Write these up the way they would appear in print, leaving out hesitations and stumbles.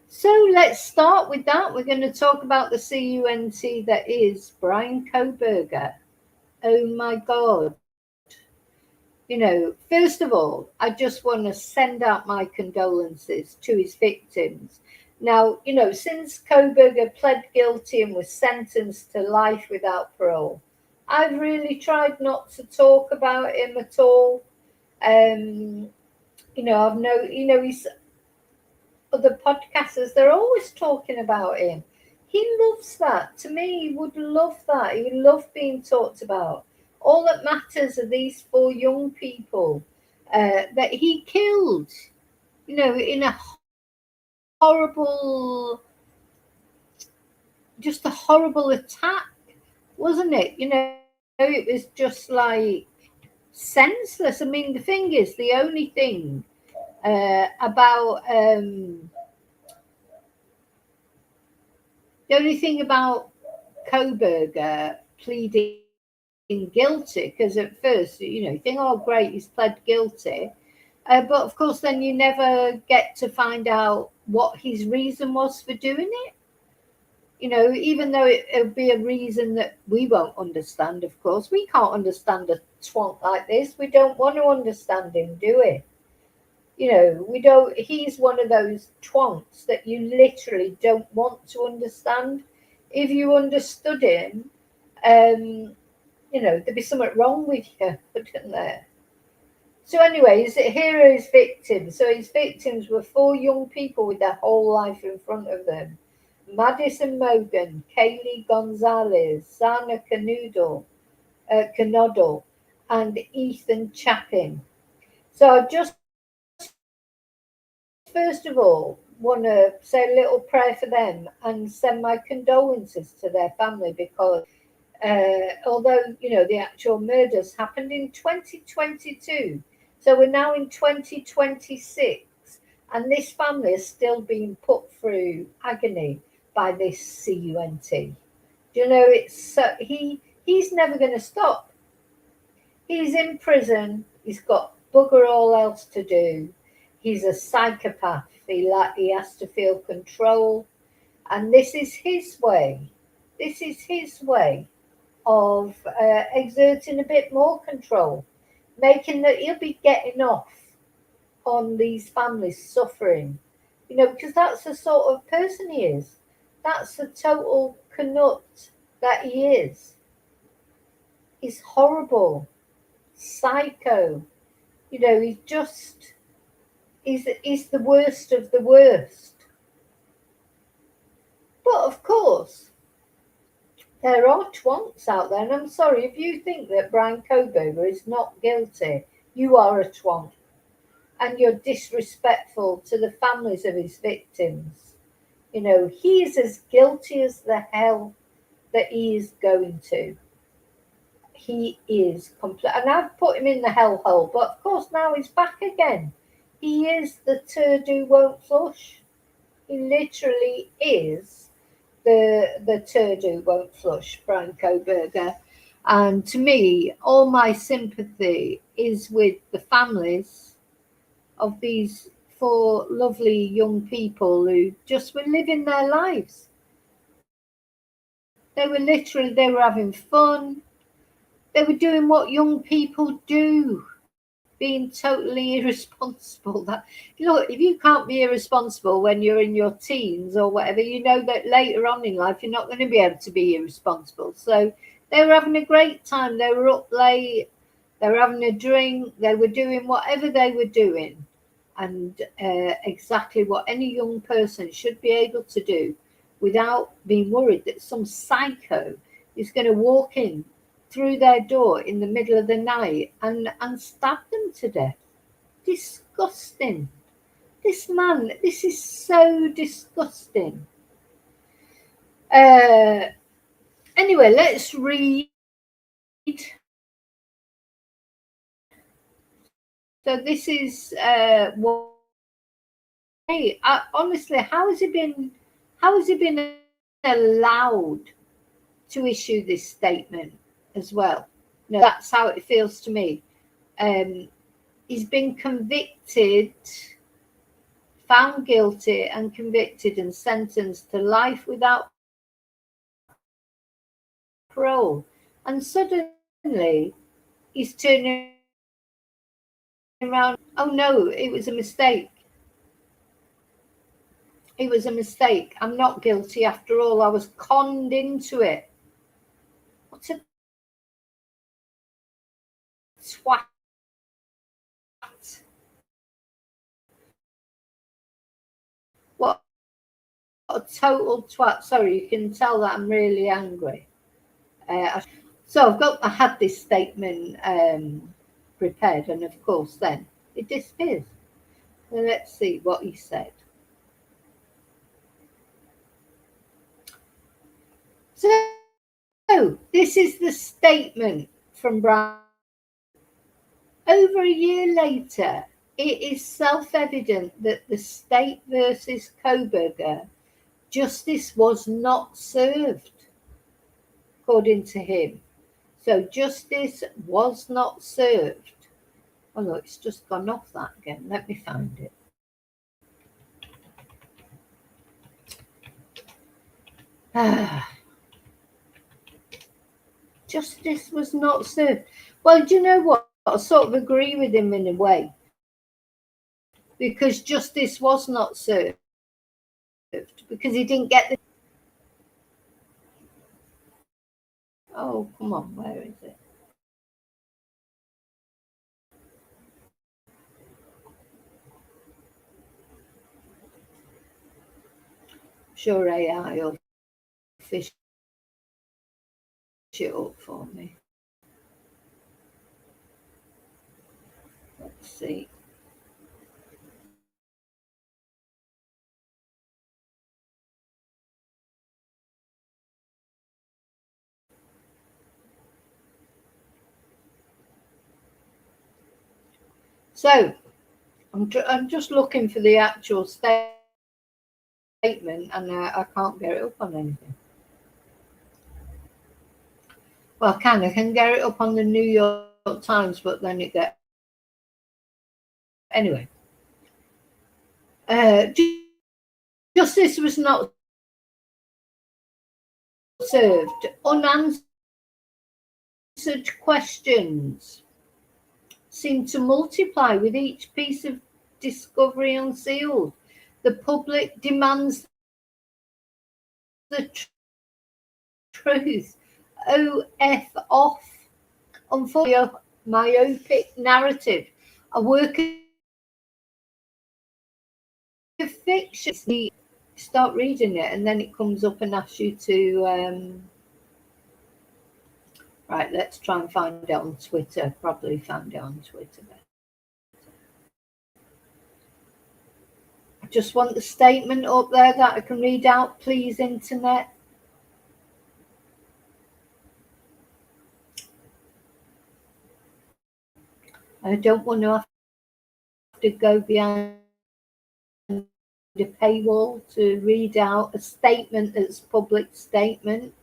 So let's start with that. We're going to talk about the CUNT that is Brian Kohberger. Oh my God. First of all, I just want to send out my condolences to his victims. Now, since Kohberger pled guilty and was sentenced to life without parole, I've really tried not to talk about him at all. He's other podcasters, they're always talking about him. He loves that. To me, he would love that. He would love being talked about. All that matters are these 4 young people that he killed, in a horrible, just a horrible attack, wasn't it? It was just like senseless. I mean, the thing is, the only thing about Kohberger pleading guilty, because at first, you think, oh, great, he's pled guilty. But of course, then you never get to find out what his reason was for doing it. Even though it'll be a reason that we won't understand, of course. We can't understand a twonk like this. We don't want to understand him, do we? We don't. He's one of those twonks that you literally don't want to understand. If you understood him, there'd be something wrong with you, wouldn't there? So anyways, here are his victims. So his victims were 4 young people with their whole life in front of them. Madison Mogan, Kaylee Gonzalez, Sana Canodle, and Ethan Chapin. So I just first of all want to say a little prayer for them and send my condolences to their family, because although the actual murders happened in 2022, so we're now in 2026, and this family is still being put through agony by this CUNT. It's he's never going to stop. He's in prison. He's got bugger all else to do. He's a psychopath. He has to feel control, and this is his way. This is his way of exerting a bit more control, making that he'll be getting off on these families suffering, because that's the sort of person he is. That's the total canut that he is. He's horrible, psycho. He's the worst of the worst. But of course, there are twonks out there, and I'm sorry if you think that Brian Kohberger is not guilty. You are a twonk, and you're disrespectful to the families of his victims. He's as guilty as the hell that he is going to. He is complete, and I've put him in the hellhole. But of course, now he's back again. He is the turd who won't flush. He literally is the turd who won't flush, Brian Kohberger. And to me, all my sympathy is with the families of these 4 lovely young people who just were living their lives. They were having fun. They were doing what young people do, being totally irresponsible. Look, if you can't be irresponsible when you're in your teens or whatever, you know that later on in life you're not going to be able to be irresponsible. So they were having a great time. They were up late. They were having a drink. They were doing whatever they were doing, and exactly what any young person should be able to do without being worried that some psycho is going to walk in through their door in the middle of the night and stab them to death. Disgusting. This is so disgusting. Anyway, let's read. So this is what. Hey, honestly, how has he been allowed to issue this statement as well? No, that's how it feels to me. He's been convicted found guilty and convicted and sentenced to life without parole. And suddenly he's turning around. Oh no, it was a mistake. It was a mistake. I'm not guilty after all. I was conned into it. What a twat. What a total twat. Sorry, you can tell that I'm really angry. So I had this statement prepared, and of course, then it disappears. So let's see what he said. So this is the statement from Brian. Over a year later, it is self-evident that the State versus Kohberger justice was not served, according to him. So justice was not served. Oh no, it's just gone off that again. Let me find it. Justice was not served. Well, do you know what? I sort of agree with him in a way. Because justice was not served. Because he didn't get the. Oh, come on, where is it? Sure, AI will fish it up for me. Let's see. So, I'm just looking for the actual statement, and I can't get it up on anything. Well, I can get it up on the New York Times, but then it gets. Anyway, justice was not served. Unanswered questions seem to multiply with each piece of discovery unsealed. The public demands the truth. F off. Unfortunately, myopic narrative. A work of fiction. You start reading it, and then it comes up and asks you to. Right, let's try and find it on Twitter. Probably found it on Twitter. I just want the statement up there that I can read out, please, internet. I don't want to have to go behind the paywall to read out a statement that's a public statement.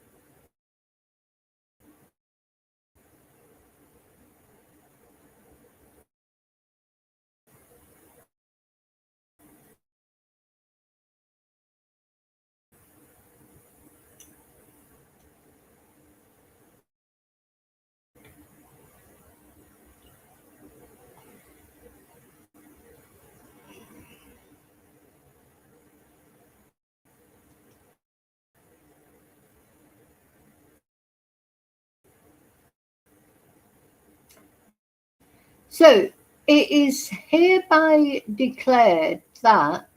So it is hereby declared that.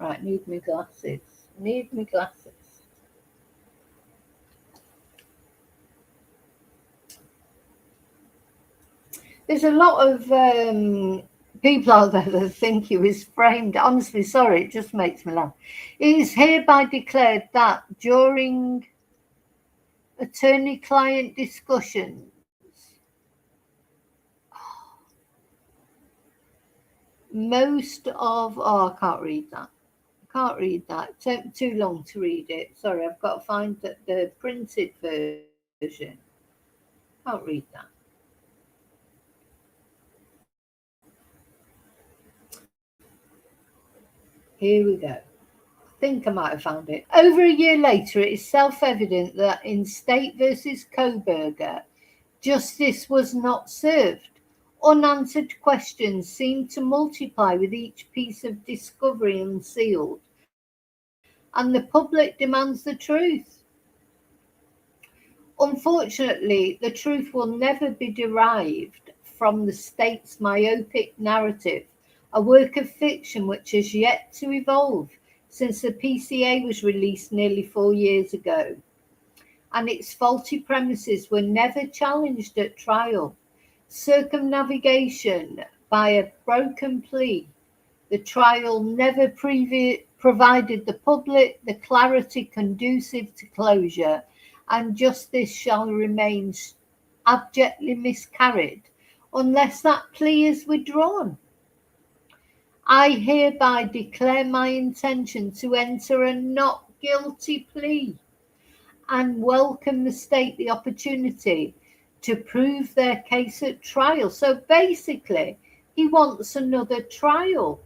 Right, need my glasses. Need my glasses. There's a lot of people out there that think he was framed. Honestly, sorry, it just makes me laugh. It is hereby declared that during attorney-client discussions, most of I can't read that. Can't read that. It took too long to read it. Sorry, I've got to find the printed version. Can't read that. Here we go. I think I might have found it. Over a year later, it is self-evident that in State versus Kohberger, justice was not served. Unanswered questions seemed to multiply with each piece of discovery unsealed, and the public demands the truth. Unfortunately, the truth will never be derived from the state's myopic narrative, a work of fiction which has yet to evolve since the PCA was released nearly 4 years ago, and its faulty premises were never challenged at trial. Circumnavigation by a broken plea, the trial never provided the public the clarity conducive to closure, and justice shall remain abjectly miscarried unless that plea is withdrawn. I hereby declare my intention to enter a not guilty plea and welcome the state the opportunity to prove their case at trial. So basically, he wants another trial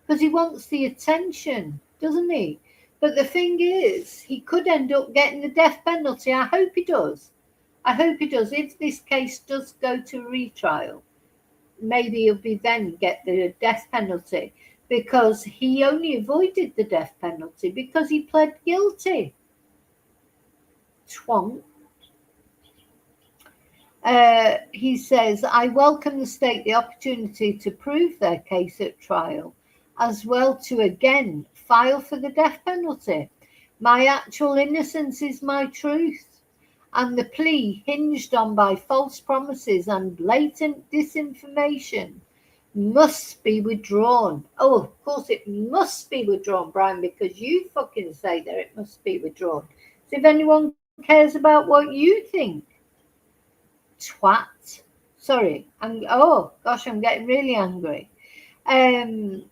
because he wants the attention, doesn't he? But the thing is, he could end up getting the death penalty. I hope he does. I hope he does. If this case does go to retrial, maybe he'll be then get the death penalty, because he only avoided the death penalty because he pled guilty. Twonk. He says, I welcome the state the opportunity to prove their case at trial, as well to again file for the death penalty. My actual innocence is my truth, and the plea hinged on by false promises and blatant disinformation must be withdrawn. Oh, of course it must be withdrawn, Brian, because you fucking say that it must be withdrawn. So if anyone cares about what you think, twat. Sorry, oh gosh, I'm getting really angry. Thank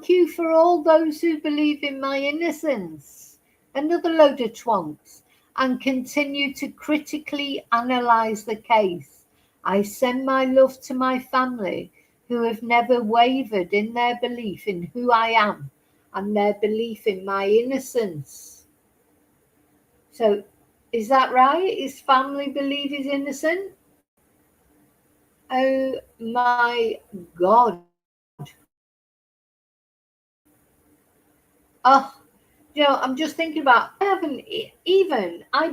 you for all those who believe in my innocence. Another load of twonks. And continue to critically analyse the case. I send my love to my family, who have never wavered in their belief in who I am and their belief in my innocence. So, is that right? His family believe he's innocent? Oh my God. Oh, I'm just thinking about, I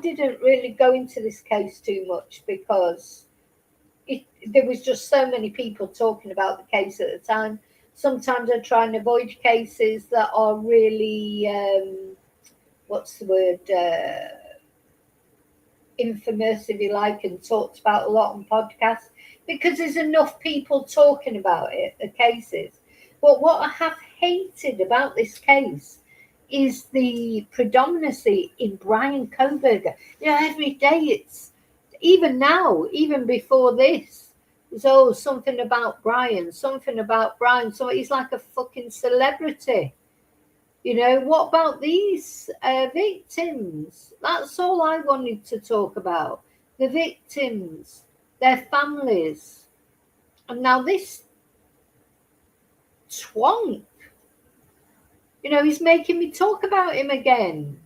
didn't really go into this case too much because there was just so many people talking about the case at the time. Sometimes I try and avoid cases that are really, infamous, if you like, and talked about a lot on podcasts, because there's enough people talking about it, the cases. But what I have hated about this case is the predominancy in Brian Kohberger. Every day it's, even now, even before this, there's something about Brian. So he's like a fucking celebrity. What about these victims? That's all I wanted to talk about. The victims, their families. And now this twonk, he's making me talk about him again.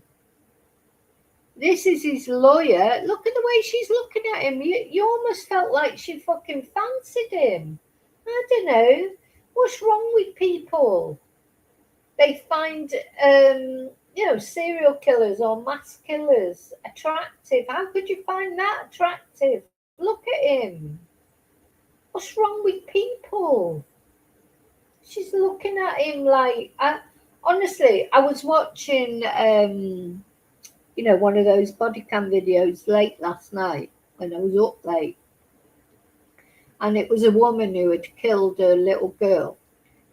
This is his lawyer. Look at the way she's looking at him. You almost felt like she fucking fancied him. I don't know. What's wrong with people? They find, serial killers or mass killers attractive. How could you find that attractive? Look at him. What's wrong with people? She's looking at him like... honestly, I was watching, one of those body cam videos late last night when I was up late. And it was a woman who had killed a little girl.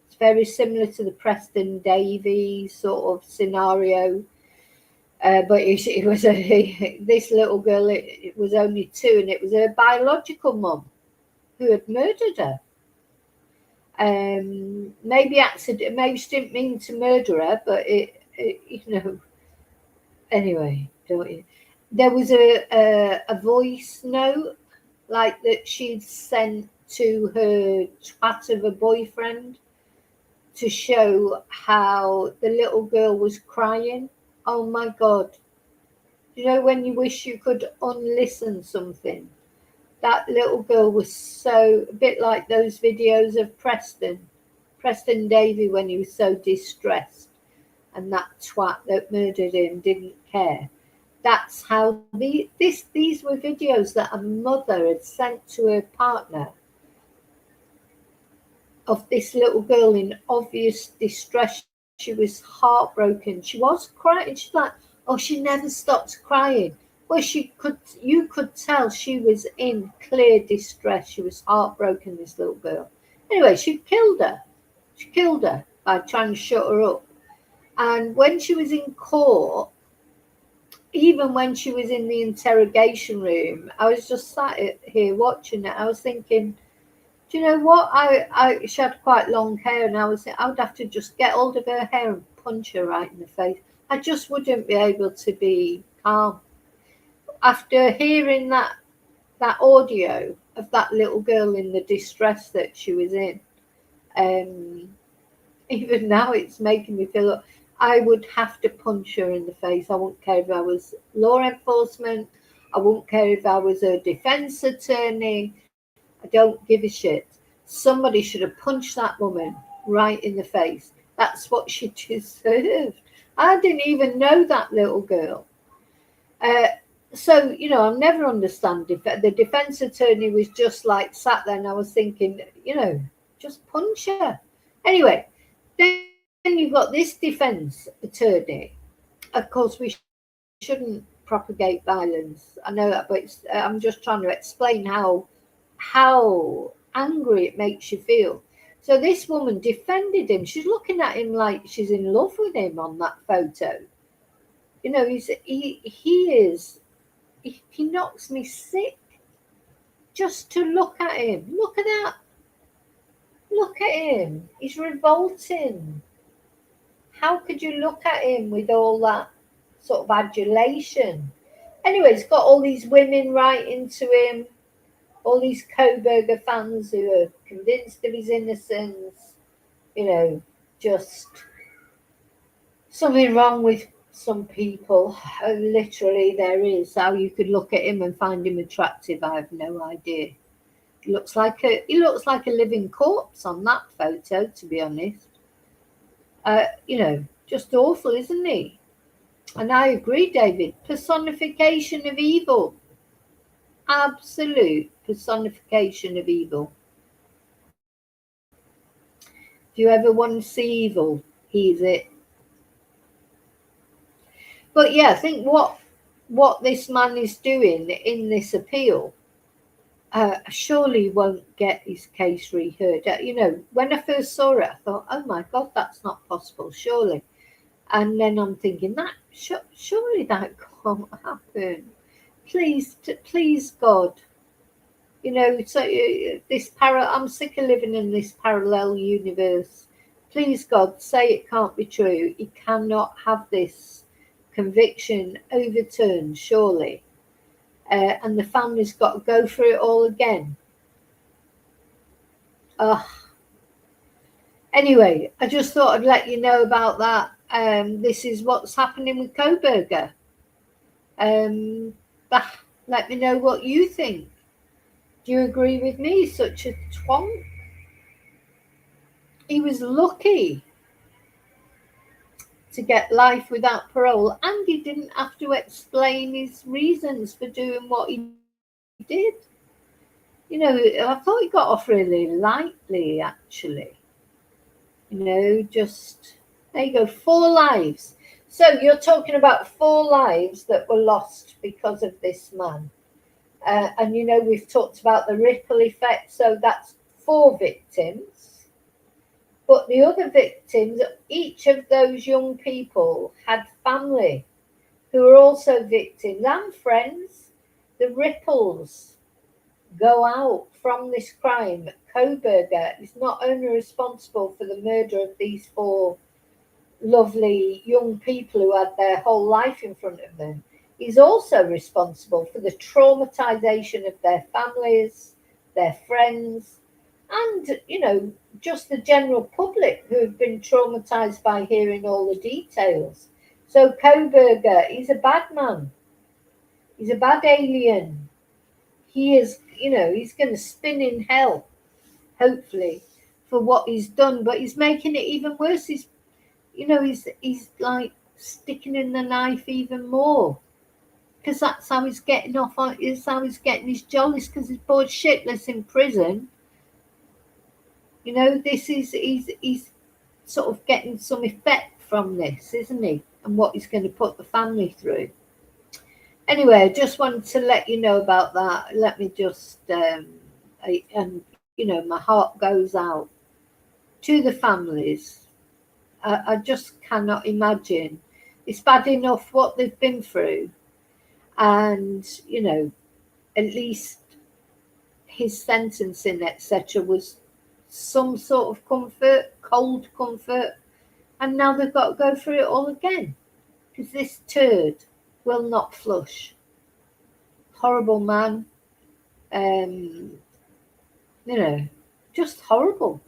It's very similar to the Preston Davies sort of scenario. But it was this little girl, it was only 2, and it was her biological mum who had murdered her. Maybe accident. Maybe she didn't mean to murder her, but Anyway, don't you? There was a voice note like that she'd sent to her twat of a boyfriend to show how the little girl was crying. Oh my God. You know, when you wish you could unlisten something, that little girl was so, a bit like those videos of Preston Davy when he was so distressed, and that twat that murdered him didn't care. That's how these were videos that a mother had sent to her partner of this little girl in obvious distress. She was heartbroken. She was crying. She's like, oh, she never stops crying. Well, you could tell she was in clear distress. She was heartbroken, this little girl. Anyway, she killed her. She killed her by trying to shut her up. And when she was in court, even when she was in the interrogation room, I was just sat here watching it. I was thinking, do you know what? She had quite long hair, and I would have to just get hold of her hair and punch her right in the face. I just wouldn't be able to be calm. After hearing that audio of that little girl in the distress that she was in, even now it's making me feel I would have to punch her in the face. I wouldn't care if I was law enforcement. I wouldn't care if I was a defense attorney. I don't give a shit. Somebody should have punched that woman right in the face. That's what she deserved. I didn't even know that little girl. So, you know, I'll never understand. The defense attorney was just like sat there, and I was thinking, you know, just punch her. Anyway, then you've got this defense attorney. Of course, we shouldn't propagate violence. I know that, but I'm just trying to explain how angry it makes you feel. So this woman defended him. She's looking at him like she's in love with him on that photo. You know, he knocks me sick just to look at him. Look at that. Look at him. He's revolting. How could you look at him with all that sort of adulation? Anyway, he's got all these women writing to him, all these Kohberger fans who are convinced of his innocence. You know, just something wrong with some people. Literally, there is. How you could look at him and find him attractive, I have no idea. He looks like a living corpse on that photo, to be honest. You know, just awful, isn't he? And I agree, David. Personification of evil. Absolute personification of evil. If you ever want to see evil, he's it. But yeah, I think what this man is doing in this appeal surely won't get his case reheard. You know, when I first saw it, I thought, oh my God, that's not possible, surely. And then I'm thinking, surely that can't happen. Please, God. You know, so I'm sick of living in this parallel universe. Please, God, say it can't be true. He cannot have this conviction overturned, surely. And the family's got to go through it all again. Anyway, I just thought I'd let you know about that. This is what's happening with Kohberger. Let me know what you think. Do you agree with me? Such a twonk. He was lucky to get life without parole, and he didn't have to explain his reasons for doing what he did. You know, I thought he got off really lightly, actually. You know, just, there you go, 4 lives. So you're talking about 4 lives that were lost because of this man. And, you know, we've talked about the ripple effect. So that's 4 victims. But the other victims, each of those young people had family who were also victims and friends. The ripples go out from this crime. Kohberger is not only responsible for the murder of these 4 lovely young people who had their whole life in front of them, he's also responsible for the traumatization of their families, their friends, and just the general public who have been traumatized by hearing all the details. So Kohberger, he's a bad man. He's a bad alien. He is, he's going to spin in hell, hopefully, for what he's done. But he's making it even worse. He's like sticking in the knife even more, because that's how he's getting off on. Is how he's getting his jollies, because he's bored shitless in prison. This is he's sort of getting some effect from this, isn't he? And what he's going to put the family through. Anyway, I just wanted to let you know about that. Let me just my heart goes out to the families. I just cannot imagine. It's bad enough what they've been through, and at least his sentencing, etc., was some sort of comfort, cold comfort, and now they've got to go through it all again, because this turd will not flush. Horrible man. Just horrible.